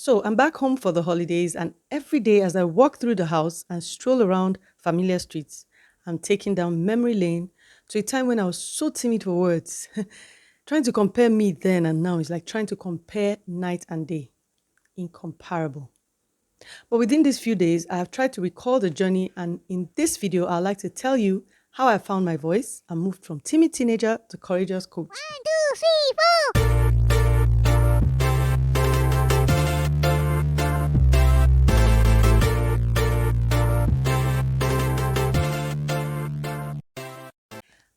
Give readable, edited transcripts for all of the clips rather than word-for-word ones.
So I'm back home for the holidays, and every day as I walk through the house and stroll around familiar streets, I'm taking down memory lane to a time when I was so timid for words. Trying to compare me then and now is like trying to compare night and day. Incomparable. But within these few days, I have tried to recall the journey, and in this video, I'd like to tell you how I found my voice and moved from timid teenager to courageous coach. 1, 2, 3, 4.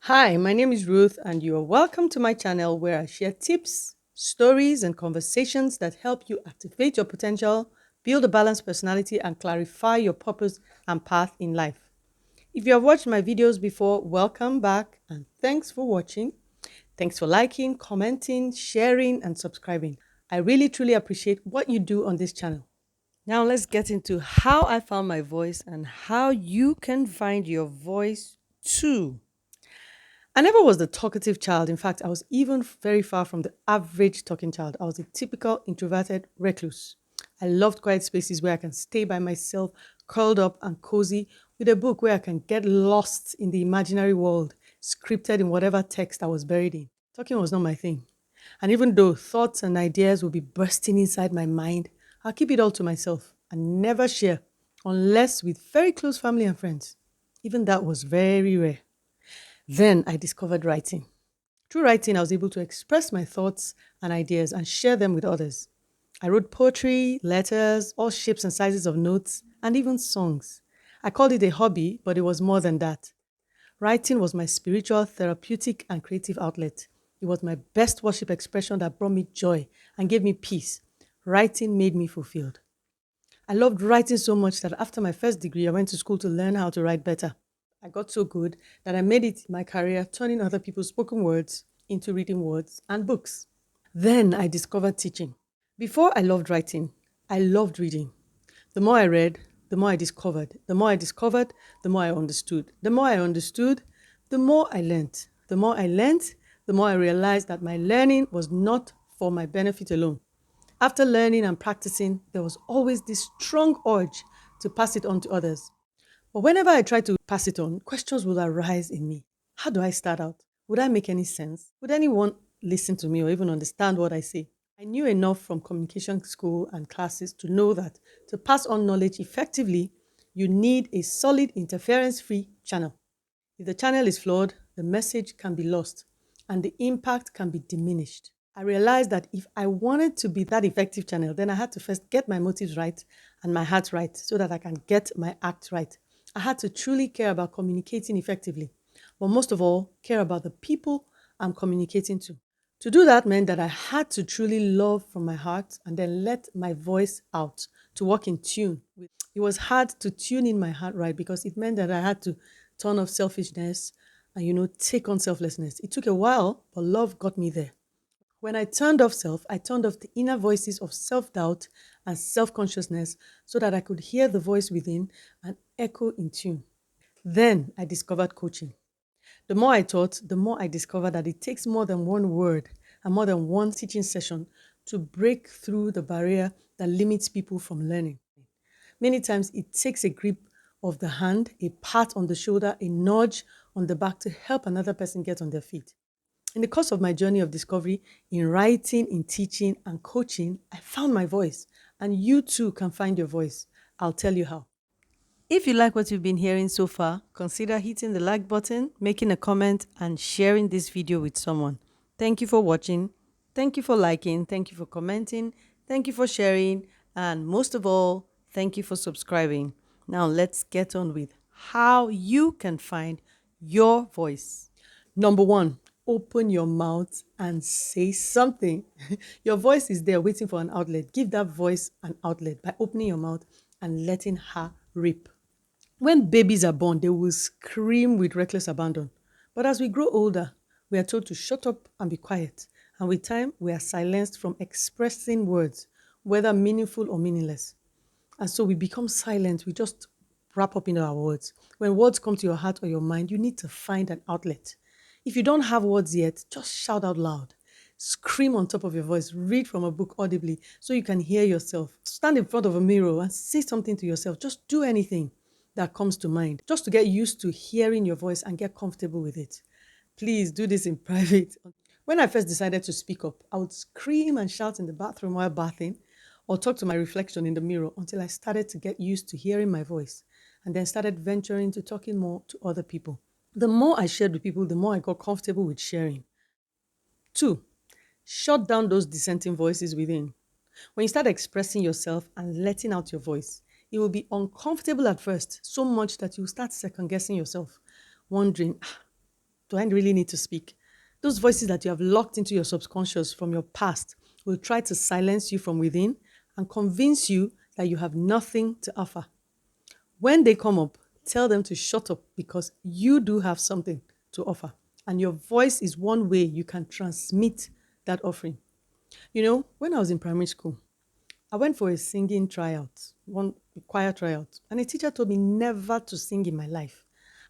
Hi, my name is Ruth, and you are welcome to my channel where I share tips, stories, and conversations that help you activate your potential, build a balanced personality, and clarify your purpose and path in life. If you have watched my videos before, welcome back, and thanks for watching. Thanks for liking, commenting, sharing, and subscribing. I really truly appreciate what you do on this channel. Now let's get into how I found my voice and how you can find your voice too. I never was the talkative child. In fact, I was even very far from the average talking child. I was a typical introverted recluse. I loved quiet spaces where I can stay by myself, curled up and cozy, with a book where I can get lost in the imaginary world, scripted in whatever text I was buried in. Talking was not my thing. And even though thoughts and ideas would be bursting inside my mind, I'll keep it all to myself and never share, unless with very close family and friends. Even that was very rare. Then I discovered writing. Through writing, I was able to express my thoughts and ideas and share them with others. I wrote poetry, letters, all shapes and sizes of notes, and even songs. I called it a hobby, but it was more than that. Writing was my spiritual, therapeutic, and creative outlet. It was my best worship expression that brought me joy and gave me peace. Writing made me fulfilled. I loved writing so much that after my first degree, I went to school to learn how to write better. I got so good that I made it my career turning other people's spoken words into written words and books. Then I discovered teaching. Before I loved writing, I loved reading. The more I read, the more I discovered. The more I discovered, the more I understood. The more I understood, the more I learned. The more I learned, the more I realized that my learning was not for my benefit alone. After learning and practicing, there was always this strong urge to pass it on to others. But whenever I tried to pass it on, questions would arise in me. How do I start out? Would I make any sense? Would anyone listen to me or even understand what I say? I knew enough from communication school and classes to know that to pass on knowledge effectively, you need a solid interference-free channel. If the channel is flawed, the message can be lost and the impact can be diminished. I realized that if I wanted to be that effective channel, then I had to first get my motives right and my heart right so that I can get my act right. I had to truly care about communicating effectively, but most of all, care about the people I'm communicating to. To do that meant that I had to truly love from my heart and then let my voice out to work in tune. It was hard to tune in my heart right because it meant that I had to turn off selfishness and, take on selflessness. It took a while, but love got me there. When I turned off self, I turned off the inner voices of self-doubt and self-consciousness so that I could hear the voice within and echo in tune. Then I discovered coaching. The more I taught, the more I discovered that it takes more than one word and more than one teaching session to break through the barrier that limits people from learning. Many times it takes a grip of the hand, a pat on the shoulder, a nudge on the back to help another person get on their feet. In the course of my journey of discovery, in writing, in teaching, and coaching, I found my voice. And you too can find your voice. I'll tell you how. If you like what you've been hearing so far, consider hitting the like button, making a comment, and sharing this video with someone. Thank you for watching. Thank you for liking. Thank you for commenting. Thank you for sharing. And most of all, thank you for subscribing. Now let's get on with how you can find your voice. Number one, open your mouth and say something. Your voice is there waiting for an outlet. Give that voice an outlet by opening your mouth and letting her rip. When babies are born, they will scream with reckless abandon. But as we grow older, we are told to shut up and be quiet. And with time, we are silenced from expressing words, whether meaningful or meaningless. And so we become silent. We just wrap up in our words. When words come to your heart or your mind, you need to find an outlet. If you don't have words yet, just shout out loud. Scream on top of your voice. Read from a book audibly so you can hear yourself. Stand in front of a mirror and say something to yourself. Just do anything that comes to mind just to get used to hearing your voice and get comfortable with it. Please do this in private. When I first decided to speak up, I would scream and shout in the bathroom while bathing or talk to my reflection in the mirror until I started to get used to hearing my voice and then started venturing to talking more to other people. The more I shared with people, the more I got comfortable with sharing. Two, shut down those dissenting voices within. When you start expressing yourself and letting out your voice, it will be uncomfortable at first, so much that you start second guessing yourself, wondering, do I really need to speak? Those voices that you have locked into your subconscious from your past will try to silence you from within and convince you that you have nothing to offer. When they come up, tell them to shut up because you do have something to offer. And your voice is one way you can transmit that offering. When I was in primary school, I went for a singing tryout, one choir tryout, and a teacher told me never to sing in my life.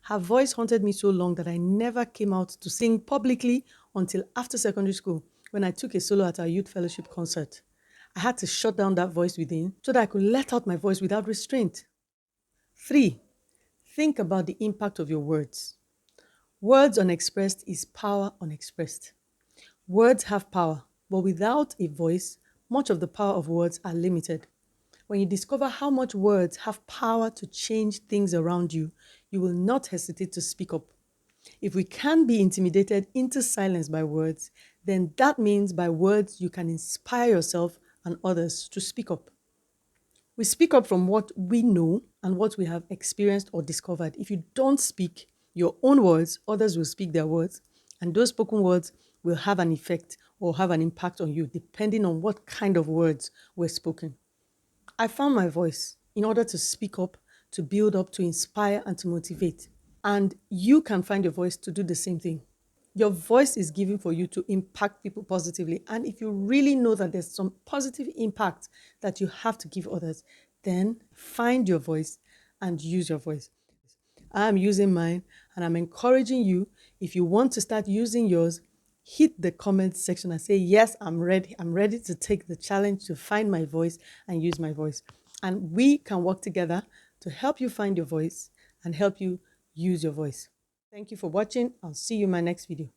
Her voice haunted me so long that I never came out to sing publicly until after secondary school when I took a solo at our youth fellowship concert. I had to shut down that voice within so that I could let out my voice without restraint. Three, think about the impact of your words. Words unexpressed is power unexpressed. Words have power, but without a voice, much of the power of words are limited. When you discover how much words have power to change things around you, you will not hesitate to speak up. If we can be intimidated into silence by words, then that means by words you can inspire yourself and others to speak up. We speak up from what we know and what we have experienced or discovered. If you don't speak your own words, others will speak their words, and those spoken words will have an effect or have an impact on you, depending on what kind of words were spoken. I found my voice in order to speak up, to build up, to inspire, and to motivate. And you can find your voice to do the same thing. Your voice is given for you to impact people positively. And if you really know that there's some positive impact that you have to give others, then find your voice and use your voice. I'm using mine and I'm encouraging you, if you want to start using yours, hit the comment section and say, yes, I'm ready. I'm ready to take the challenge to find my voice and use my voice. And we can work together to help you find your voice and help you use your voice. Thank you for watching. I'll see you in my next video.